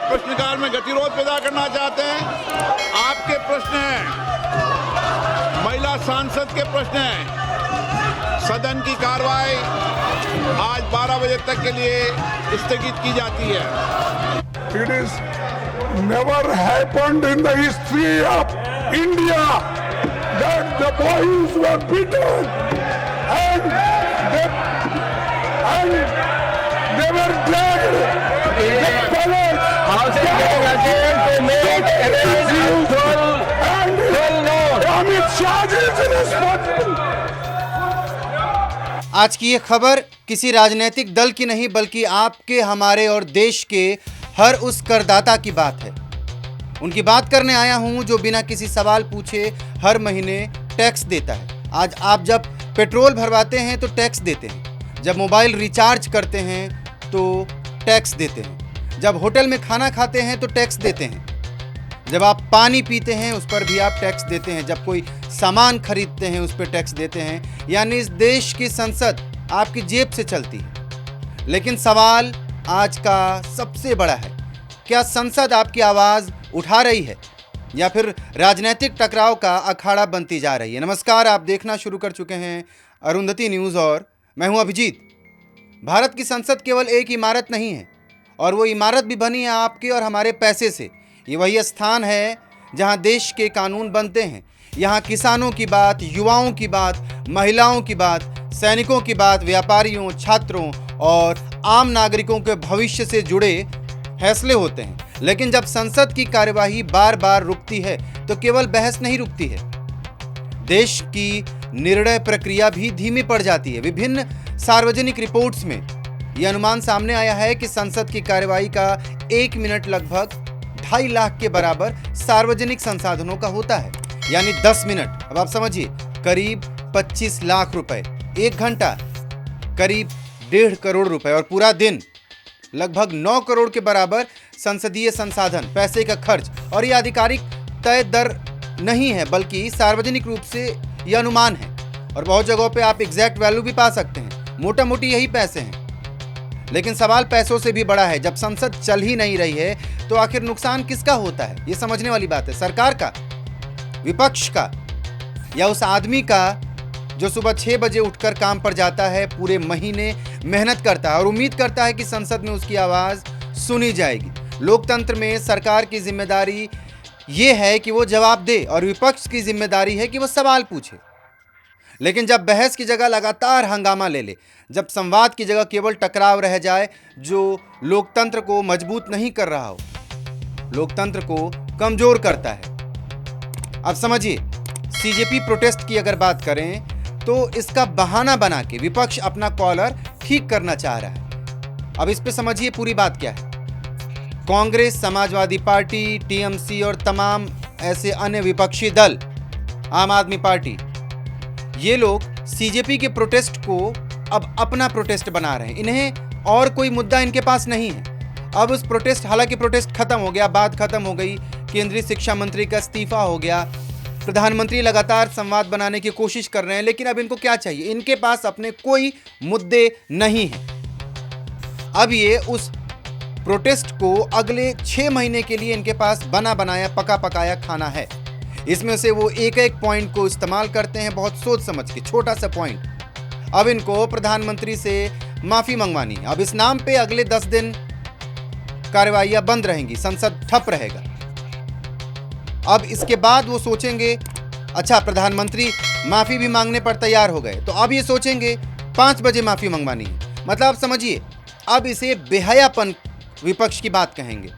प्रश्नकाल में गतिरोध पैदा करना चाहते हैं। आपके प्रश्न हैं, महिला सांसद के प्रश्न हैं। सदन की कार्रवाई आज 12 बजे तक के लिए स्थगित की जाती है। It is never happened in the history of India that the boys were beaten and they were dragged. The palace and Amit Shah is responsible. आज की ये खबर किसी राजनीतिक दल की नहीं बल्कि आपके, हमारे और देश के हर उस करदाता की बात है। उनकी बात करने आया हूं जो बिना किसी सवाल पूछे हर महीने टैक्स देता है। आज आप जब पेट्रोल भरवाते हैं तो टैक्स देते हैं, जब मोबाइल रिचार्ज करते हैं तो टैक्स देते हैं, जब होटल में खाना खाते हैं तो टैक्स देते हैं, जब आप पानी पीते हैं उस पर भी आप टैक्स देते हैं, जब कोई सामान खरीदते हैं उस पर टैक्स देते हैं। यानी इस देश की संसद आपकी जेब से चलती है। लेकिन सवाल आज का सबसे बड़ा है, क्या संसद आपकी आवाज़ उठा रही है या फिर राजनीतिक टकराव का अखाड़ा बनती जा रही है? नमस्कार, आप देखना शुरू कर चुके हैं अरुंधति न्यूज़ और मैं हूं अभिजीत। भारत की संसद केवल एक इमारत नहीं है और वो इमारत भी बनी है आपके और हमारे पैसे से। ये वही स्थान है जहां देश के कानून बनते हैं। यहाँ किसानों की बात, युवाओं की बात, महिलाओं की बात, सैनिकों की बात, व्यापारियों, छात्रों और आम नागरिकों के भविष्य से जुड़े फैसले होते हैं। लेकिन जब संसद की कार्यवाही बार बार रुकती है तो केवल बहस नहीं रुकती है, देश की निर्णय प्रक्रिया भी धीमी पड़ जाती है। विभिन्न सार्वजनिक रिपोर्ट्स में यह अनुमान सामने आया है कि संसद की कार्यवाही का 1 मिनट लगभग 2.5 लाख के बराबर सार्वजनिक संसाधनों का होता है, यानी 10 मिनट। अब आप समझिए, करीब 25 लाख रुपए। 1 घंटा करीब 1.5 करोड़ रुपए और पूरा दिन लगभग 9 करोड़ के बराबर संसदीय संसाधन, पैसे का खर्च। और यह आधिकारिक तय दर नहीं है बल्कि सार्वजनिक रूप से यह अनुमान है और बहुत जगहों पे आप एग्जैक्ट वैल्यू भी पा सकते हैं। मोटा मोटी यही पैसे हैं। लेकिन सवाल पैसों से भी बड़ा है। जब संसद चल ही नहीं रही है तो आखिर नुकसान किसका होता है? ये समझने वाली बात है। सरकार का, विपक्ष का, या उस आदमी का जो सुबह 6 बजे उठकर काम पर जाता है, पूरे महीने मेहनत करता है और उम्मीद करता है कि संसद में उसकी आवाज़ सुनी जाएगी। लोकतंत्र में सरकार की जिम्मेदारी ये है कि वो जवाब दे और विपक्ष की जिम्मेदारी है कि वो सवाल पूछे। लेकिन जब बहस की जगह लगातार हंगामा ले ले, जब संवाद की जगह केवल टकराव रह जाए जो लोकतंत्र को मजबूत नहीं कर रहा हो, लोकतंत्र को कमजोर करता है। अब समझिए, सीजेपी प्रोटेस्ट की अगर बात करें तो इसका बहाना बना के विपक्ष अपना कॉलर ठीक करना चाह रहा है। अब इस पे समझिए पूरी बात क्या है। कांग्रेस, समाजवादी पार्टी, टीएमसी और तमाम ऐसे अन्य विपक्षी दल, आम आदमी पार्टी, ये लोग सीजेपी के प्रोटेस्ट को अब अपना प्रोटेस्ट बना रहे हैं। इन्हें और कोई मुद्दा इनके पास नहीं है। अब उस प्रोटेस्ट, हालांकि प्रोटेस्ट खत्म हो गया, बात खत्म हो गई, केंद्रीय शिक्षा मंत्री का इस्तीफा हो गया, प्रधानमंत्री लगातार संवाद बनाने की कोशिश कर रहे हैं। लेकिन अब इनको क्या चाहिए? इनके पास अपने कोई मुद्दे नहीं हैं। अब ये उस प्रोटेस्ट को अगले 6 महीने के लिए इनके पास बना बनाया, पका पकाया खाना है। इसमें से वो एक एक पॉइंट को इस्तेमाल करते हैं बहुत सोच समझ के, छोटा सा पॉइंट। अब इनको प्रधानमंत्री से माफी मंगवानी है। अब इस नाम पे अगले 10 दिन कार्यवाहियां बंद रहेंगी, संसद ठप रहेगा। अब इसके बाद वो सोचेंगे, अच्छा प्रधानमंत्री माफी भी मांगने पर तैयार हो गए, तो अब ये सोचेंगे 5 बजे माफी मंगवानी है। मतलब आप समझिए, अब इसे बेहयापन विपक्ष की बात कहेंगे।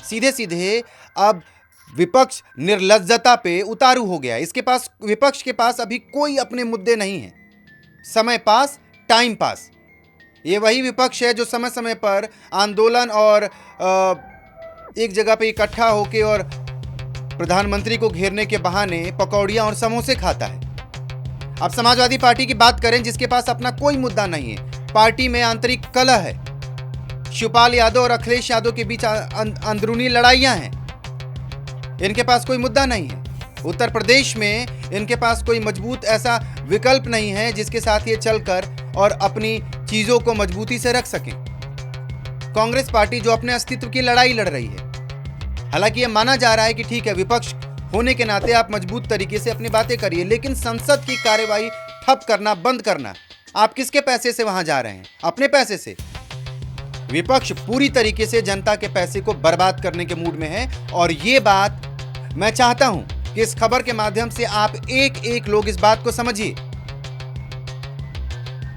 सीधे सीधे अब विपक्ष निर्लज्जता पे उतारू हो गया। इसके पास, विपक्ष के पास अभी कोई अपने मुद्दे नहीं है। समय पास, टाइम पास। ये वही विपक्ष है जो समय समय पर आंदोलन और एक जगह पे इकट्ठा होके और प्रधानमंत्री को घेरने के बहाने पकौड़ियां और समोसे खाता है। अब समाजवादी पार्टी की बात करें जिसके पास अपना कोई मुद्दा नहीं है। पार्टी में आंतरिक कलह है, शिवपाल यादव और अखिलेश यादव के बीच अंदरूनी लड़ाइयां हैं। इनके पास कोई मुद्दा नहीं है। उत्तर प्रदेश में इनके पास कोई मजबूत ऐसा विकल्प नहीं है जिसके साथ ये चलकर और अपनी चीजों को मजबूती से रख सकें। कांग्रेस पार्टी जो अपने अस्तित्व की लड़ाई लड़ रही है। हालांकि यह माना जा रहा है कि ठीक है, विपक्ष होने के नाते आप मजबूत तरीके से अपनी बातें करिए, लेकिन संसद की कार्यवाही ठप करना, बंद करना, आप किसके पैसे से वहां जा रहे हैं? अपने पैसे से। विपक्ष पूरी तरीके से जनता के पैसे को बर्बाद करने के मूड में है और ये बात मैं चाहता हूं कि इस खबर के माध्यम से आप एक एक लोग इस बात को समझिए।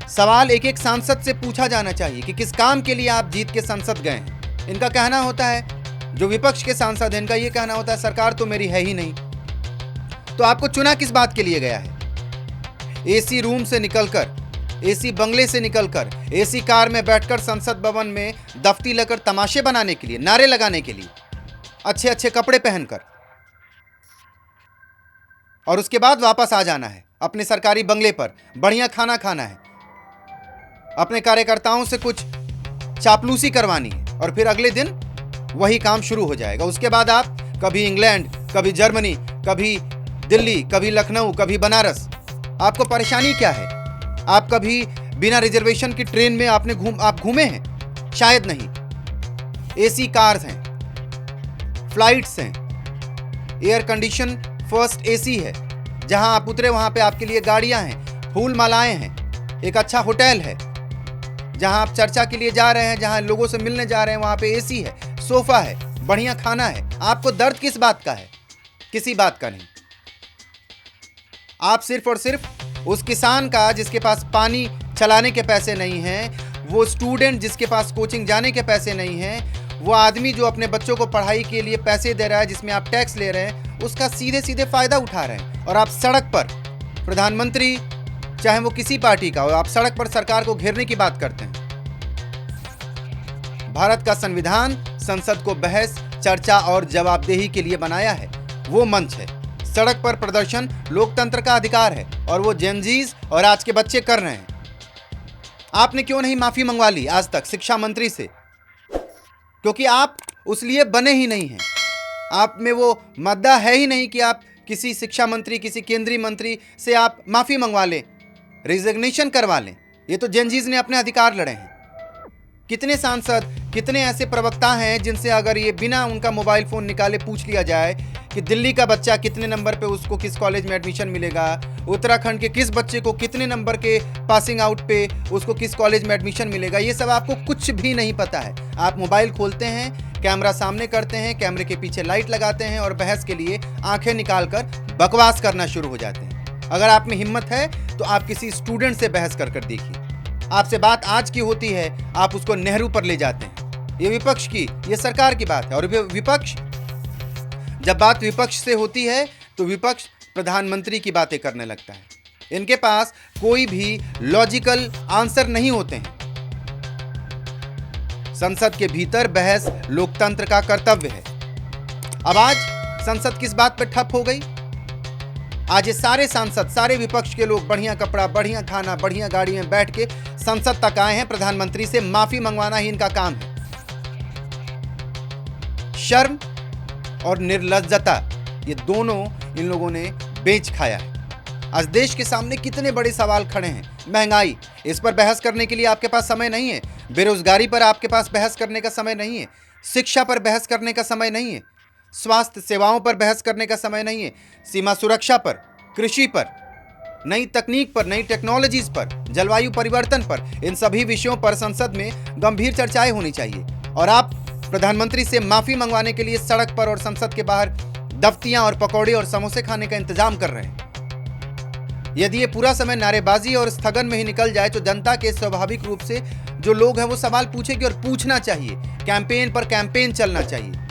सवाल एक एक सांसद से पूछा जाना चाहिए कि किस काम के लिए आप जीत के संसद गए हैं। इनका कहना होता है, जो विपक्ष के सांसद हैं, इनका यह कहना होता है सरकार तो मेरी है ही नहीं। तो आपको चुना किस बात के लिए गया है? एसी रूम से निकलकर, एसी बंगले से निकलकर, एसी कार में बैठकर संसद भवन में दफ्ती लेकर तमाशे बनाने के लिए, नारे लगाने के लिए, अच्छे अच्छे कपड़े पहनकर, और उसके बाद वापस आ जाना है अपने सरकारी बंगले पर, बढ़िया खाना खाना है, अपने कार्यकर्ताओं से कुछ चापलूसी करवानी है और फिर अगले दिन वही काम शुरू हो जाएगा। उसके बाद आप कभी इंग्लैंड, कभी जर्मनी, कभी दिल्ली, कभी लखनऊ, कभी बनारस। आपको परेशानी क्या है? आप कभी बिना रिजर्वेशन की ट्रेन में आप घूमे हैं? शायद नहीं। एसी कार्स हैं, फ्लाइट्स हैं, एयर कंडीशन फर्स्ट एसी है, जहां आप उतरे वहां पे आपके लिए गाड़ियां हैं, फूल मालाएं हैं, एक अच्छा होटल है, जहां आप चर्चा के लिए जा रहे हैं, जहां लोगों से मिलने जा रहे हैं, वहां पे एसी है, सोफा है, बढ़िया खाना है। आपको दर्द किस बात का है? किसी बात का नहीं। आप सिर्फ और सिर्फ उस किसान का जिसके पास पानी चलाने के पैसे नहीं हैं, वो स्टूडेंट जिसके पास कोचिंग जाने के पैसे नहीं हैं, वो आदमी जो अपने बच्चों को पढ़ाई के लिए पैसे दे रहा है, जिसमें आप टैक्स ले रहे हैं, उसका सीधे सीधे फायदा उठा रहे हैं। और आप सड़क पर, प्रधानमंत्री चाहे वो किसी पार्टी का हो, आप सड़क पर सरकार को घेरने की बात करते हैं। भारत का संविधान संसद को बहस, चर्चा और जवाबदेही के लिए बनाया है। वो मंच है। सड़क पर प्रदर्शन लोकतंत्र का अधिकार है और वो जेनजीज और आज के बच्चे कर रहे हैं। आपने क्यों नहीं माफी मंगवा ली आज तक शिक्षा मंत्री से? क्योंकि आप उस लिए बने ही नहीं हैं। आप में वो मद्दा है ही नहीं कि आप किसी शिक्षा मंत्री, किसी केंद्रीय मंत्री से आप माफी मंगवा लें, रिजिग्नेशन करवा लें। ये तो जेनजीज ने अपने अधिकार लड़े हैं। कितने सांसद, कितने ऐसे प्रवक्ता हैं जिनसे अगर ये बिना उनका मोबाइल फोन निकाले पूछ लिया जाए कि दिल्ली का बच्चा कितने नंबर पे उसको किस कॉलेज में एडमिशन मिलेगा, उत्तराखंड के किस बच्चे को कितने नंबर के पासिंग आउट पे उसको किस कॉलेज में एडमिशन मिलेगा, ये सब आपको कुछ भी नहीं पता है। आप मोबाइल खोलते हैं, कैमरा सामने करते हैं, कैमरे के पीछे लाइट लगाते हैं और बहस के लिए आंखें निकालकर बकवास करना शुरू हो जाते हैं। अगर आप में हिम्मत है तो आप किसी स्टूडेंट से बहस कर देखिए। आपसे बात आज की होती है, आप उसको नेहरू पर ले जाते हैं। ये विपक्ष की, ये सरकार की बात है। और विपक्ष, जब बात विपक्ष से होती है तो विपक्ष प्रधानमंत्री की बातें करने लगता है। इनके पास कोई भी लॉजिकल आंसर नहीं होते हैं। संसद के भीतर बहस लोकतंत्र का कर्तव्य है। अब आज संसद किस बात पर ठप हो गई? आज ये सारे सांसद, सारे विपक्ष के लोग बढ़िया कपड़ा, बढ़िया खाना, बढ़िया गाड़ी में बैठ के संसद तक आए हैं। प्रधानमंत्री से माफी मंगवाना ही इनका काम है। शर्म और निर्लज्जता, ये दोनों इन लोगों ने बेच खाया है। आज देश के सामने कितने बड़े सवाल खड़े हैं। महंगाई, इस पर बहस करने के लिए आपके पास समय नहीं है। बेरोजगारी पर आपके पास बहस करने का समय नहीं है। शिक्षा पर बहस करने का समय नहीं है। स्वास्थ्य सेवाओं पर बहस करने का समय नहीं है। सीमा सुरक्षा पर, कृषि पर, नई तकनीक पर, नई टेक्नोलॉजीज पर, जलवायु परिवर्तन पर, इन सभी विषयों पर संसद में गंभीर चर्चाएं होनी चाहिए। और आप प्रधानमंत्री से माफी मंगवाने के लिए सड़क पर और संसद के बाहर दफ्तियां और पकौड़े और समोसे खाने का इंतजाम कर रहे हैं। यदि ये पूरा समय नारेबाजी और स्थगन में ही निकल जाए तो जनता के स्वाभाविक रूप से जो लोग हैं वो सवाल पूछेंगे और पूछना चाहिए। कैंपेन पर कैंपेन चलना चाहिए।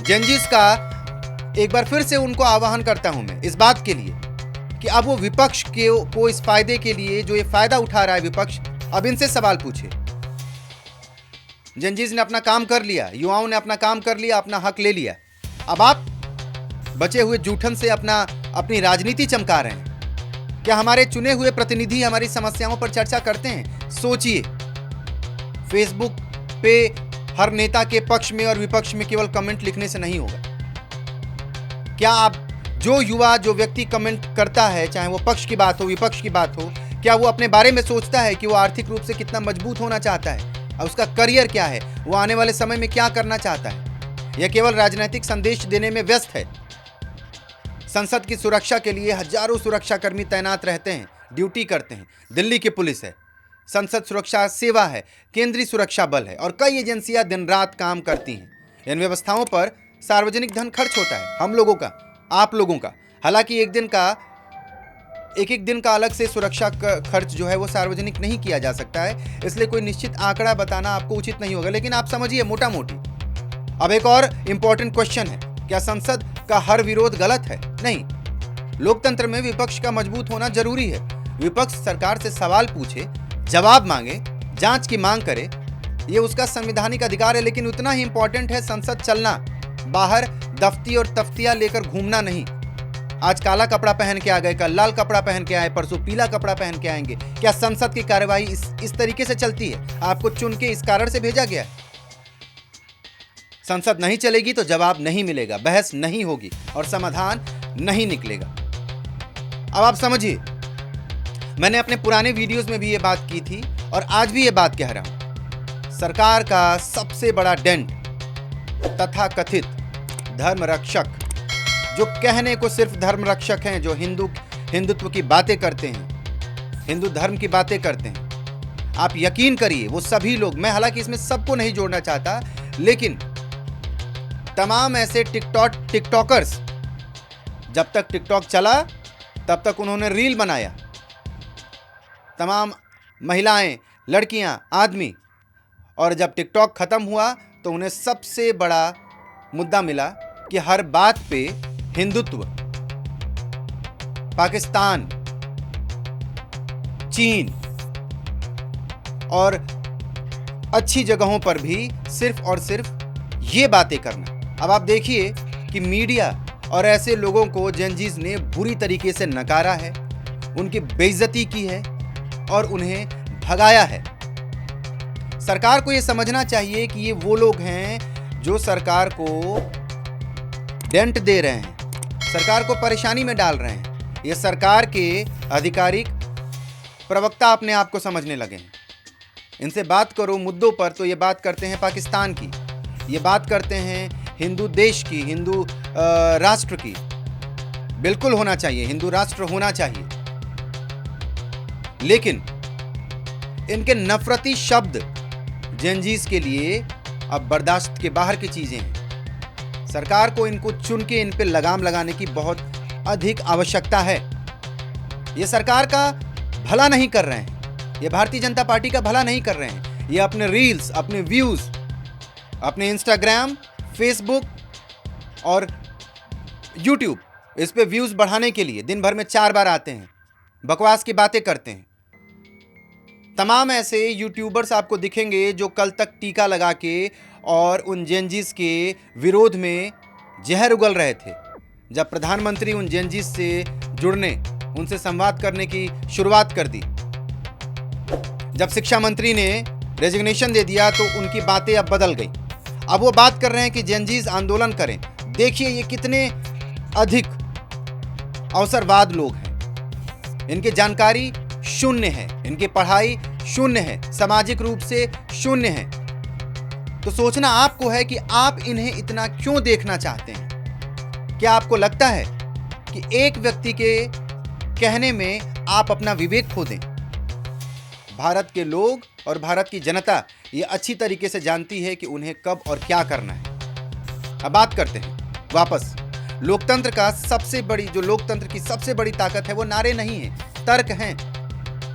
जेनजीज का एक बार फिर से उनको आह्वान करता हूं मैं इस बात के लिए कि अब वो विपक्ष को इस फायदे के लिए जो ये फायदा उठा रहा है विपक्ष, अब इनसे सवाल पूछे। जेनजीज ने अपना काम कर लिया, युवाओं ने अपना काम कर लिया, अपना हक ले लिया। अब आप बचे हुए जूठन से अपनी राजनीति चमका रहे हैं। क्या हमारे चुने हुए प्रतिनिधि हमारी समस्याओं पर चर्चा करते हैं? सोचिए। फेसबुक पे हर नेता के पक्ष में और विपक्ष में केवल कमेंट लिखने से नहीं होगा। क्या आप, जो युवा, जो व्यक्ति कमेंट करता है, चाहे वो पक्ष की बात हो, विपक्ष की बात हो, क्या वो अपने बारे में सोचता है कि वो आर्थिक रूप से कितना मजबूत होना चाहता है? उसका करियर क्या है, वो आने वाले समय में क्या करना चाहता है, यह केवल राजनीतिक संदेश देने में व्यस्त है। संसद की सुरक्षा के लिए हजारों सुरक्षाकर्मी तैनात रहते हैं, ड्यूटी करते हैं। दिल्ली की पुलिस है, संसद सुरक्षा सेवा है, केंद्रीय सुरक्षा बल है और कई एजेंसियां दिन रात काम करती हैं। इन व्यवस्थाओं पर सार्वजनिक धन खर्च होता है, हम लोगों का, आप लोगों का। हालांकि एक एक दिन का अलग से सुरक्षा खर्च जो है वो सार्वजनिक नहीं किया जा सकता है, इसलिए कोई निश्चित आंकड़ा बताना आपको उचित नहीं होगा, लेकिन आप समझिए मोटा मोटी। अब एक और इंपॉर्टेंट क्वेश्चन है, क्या संसद का हर विरोध गलत है? नहीं, लोकतंत्र में विपक्ष का मजबूत होना जरूरी है। विपक्ष सरकार से सवाल पूछे, जवाब मांगे, जांच की मांग करे, ये उसका संवैधानिक अधिकार है, लेकिन उतना ही इंपॉर्टेंट है संसद चलना, बाहर दफ्ती और तफ्तियां लेकर घूमना नहीं। आज काला कपड़ा पहन के आ गए, कल लाल कपड़ा पहन के आए, परसों पीला कपड़ा पहन के आएंगे। क्या संसद की कार्यवाही इस तरीके से चलती है? आपको चुन के इस कारण से भेजा गया है। संसद नहीं चलेगी तो जवाब नहीं मिलेगा, बहस नहीं होगी और समाधान नहीं निकलेगा। अब आप समझिए, मैंने अपने पुराने वीडियोस में भी ये बात की थी और आज भी ये बात कह रहा हूं। सरकार का सबसे बड़ा डेंट तथाकथित धर्म रक्षक, जो कहने को सिर्फ धर्म रक्षक हैं, जो हिंदुत्व की बातें करते हैं, हिंदू धर्म की बातें करते हैं, आप यकीन करिए वो सभी लोग, मैं हालांकि इसमें सबको नहीं जोड़ना चाहता, लेकिन तमाम ऐसे टिकटॉकर्स, जब तक टिकटॉक चला तब तक उन्होंने रील बनाया, तमाम महिलाएं, लड़कियां, आदमी, और जब टिकटॉक खत्म हुआ तो उन्हें सबसे बड़ा मुद्दा मिला कि हर बात पे हिंदुत्व, पाकिस्तान, चीन और अच्छी जगहों पर भी सिर्फ और सिर्फ ये बातें करना। अब आप देखिए कि मीडिया और ऐसे लोगों को जेनजीज ने बुरी तरीके से नकारा है, उनकी बेइज्जती की है और उन्हें भगाया है। सरकार को यह समझना चाहिए कि ये वो लोग हैं जो सरकार को डेंट दे रहे हैं, सरकार को परेशानी में डाल रहे हैं। ये सरकार के आधिकारिक प्रवक्ता अपने आप को समझने लगे हैं। इनसे बात करो मुद्दों पर तो ये बात करते हैं पाकिस्तान की, ये बात करते हैं हिंदू देश की, हिंदू राष्ट्र की। बिल्कुल होना चाहिए, हिंदू राष्ट्र होना चाहिए, लेकिन इनके नफरती शब्द जेनजीज के लिए अब बर्दाश्त के बाहर की चीजें हैं। सरकार को इनको चुन के इन पे लगाम लगाने की बहुत अधिक आवश्यकता है। ये सरकार का भला नहीं कर रहे हैं, ये भारतीय जनता पार्टी का भला नहीं कर रहे हैं। ये अपने रील्स, अपने व्यूज, अपने इंस्टाग्राम, फेसबुक और यूट्यूब, इस पे व्यूज बढ़ाने के लिए दिन भर में 4 बार आते हैं, बकवास की बातें करते हैं। तमाम ऐसे यूट्यूबर्स आपको दिखेंगे जो कल तक टीका लगा के और उन जेनजीज के विरोध में जहर उगल रहे थे। जब प्रधानमंत्री उन जेनजीज से जुड़ने, उनसे संवाद करने की शुरुआत कर दी, जब शिक्षा मंत्री ने रेजिग्नेशन दे दिया तो उनकी बातें अब बदल गई। अब वो बात कर रहे हैं कि जेनजीज आंदोलन करें। देखिए ये कितने अधिक अवसरवाद लोग हैं, इनकी जानकारी शून्य है, इनकी पढ़ाई शून्य है, सामाजिक रूप से शून्य है। तो सोचना आपको है कि आप इन्हें इतना क्यों देखना चाहते हैं। क्या आपको लगता है कि एक व्यक्ति के कहने में आप अपना विवेक खो दें? भारत के लोग और भारत की जनता ये अच्छी तरीके से जानती है कि उन्हें कब और क्या करना है। अब बात करते हैं वापस लोकतंत्र का। सबसे बड़ी जो लोकतंत्र की सबसे बड़ी ताकत है वो नारे नहीं है, तर्क हैं,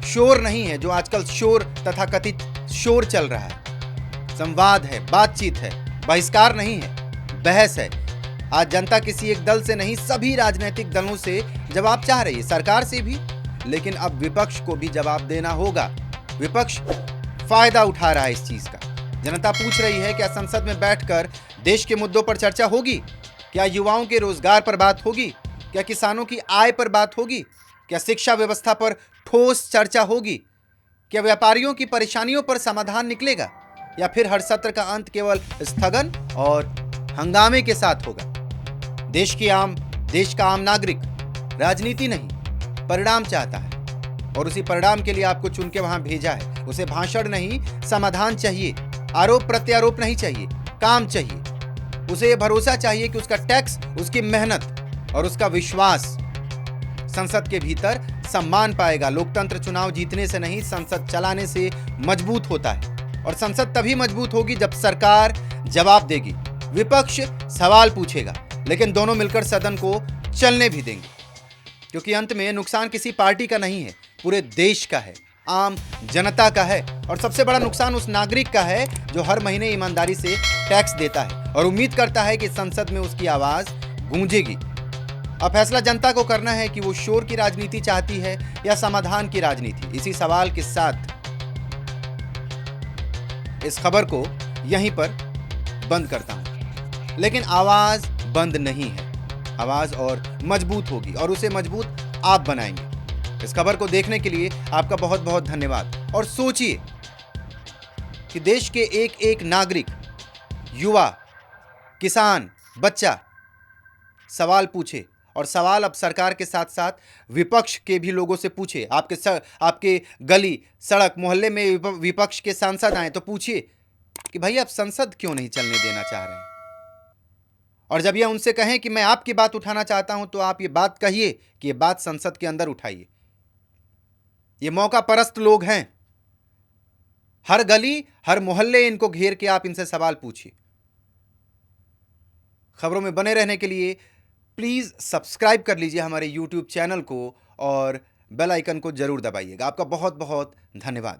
शोर नहीं है जो आजकल शोर तथा कथित शोर चल रहा है। संवाद है, बातचीत है, बहिष्कार नहीं है, बहस है। आज जनता किसी एक दल से नहीं, सभी राजनीतिक दलों से जवाब चाह रही है, सरकार से भी, लेकिन अब विपक्ष को भी जवाब देना होगा। विपक्ष फायदा उठा रहा है इस चीज का। जनता पूछ रही है क्या संसद में बैठकर देश के मुद्दों पर चर्चा होगी? क्या युवाओं के रोजगार पर बात होगी? क्या किसानों की आय पर बात होगी? क्या शिक्षा व्यवस्था पर ठोस चर्चा होगी? क्या व्यापारियों की परेशानियों पर समाधान निकलेगा? या फिर हर सत्र का अंत केवल स्थगन और हंगामे के साथ होगा? देश का आम नागरिक राजनीति नहीं, परिणाम चाहता है और उसी परिणाम के लिए आपको चुन के वहां भेजा है। उसे भाषण नहीं, समाधान चाहिए। आरोप प्रत्यारोप नहीं चाहिए, काम चाहिए। उसे यह भरोसा चाहिए कि उसका टैक्स, उसकी मेहनत और उसका विश्वास संसद के भीतर सम्मान पाएगा। लोकतंत्र चुनाव जीतने से नहीं, संसद चलाने से मजबूत होता है। और संसद तभी मजबूत होगी जब सरकार जवाब देगी, विपक्ष सवाल पूछेगा, लेकिन दोनों मिलकर सदन को चलने भी देंगे। क्योंकि अंत में नुकसान किसी पार्टी का नहीं है, पूरे देश का है, आम जनता का है। और सबसे बड़ा नुकसान उस नागरिक का है जो हर महीने ईमानदारी से टैक्स देता है और उम्मीद करता है कि संसद में उसकी आवाज गूंजेगी। अब फैसला जनता को करना है कि वो शोर की राजनीति चाहती है या समाधान की राजनीति। इसी सवाल के साथ इस खबर को यहीं पर बंद करता हूं। लेकिन आवाज बंद नहीं है, आवाज और मजबूत होगी और उसे मजबूत आप बनाएंगे। इस खबर को देखने के लिए आपका बहुत बहुत धन्यवाद। और सोचिए कि देश के एक एक नागरिक, युवा, किसान, बच्चा सवाल पूछे। और सवाल अब सरकार के साथ साथ विपक्ष के भी लोगों से पूछे। आपके गली, सड़क, मोहल्ले में विपक्ष के सांसद आए तो पूछिए कि भाई आप संसद क्यों नहीं चलने देना चाह रहे हैं। और जब यह उनसे कहें कि मैं आपकी बात उठाना चाहता हूं तो आप ये बात कहिए कि ये बात संसद के अंदर उठाइए। ये मौका परस्त लोग हैं। हर गली, हर मोहल्ले इनको घेर के आप इनसे सवाल पूछिए। खबरों में बने रहने के लिए प्लीज सब्सक्राइब कर लीजिए हमारे YouTube चैनल को और बेल आइकन को जरूर दबाइएगा। आपका बहुत बहुत धन्यवाद।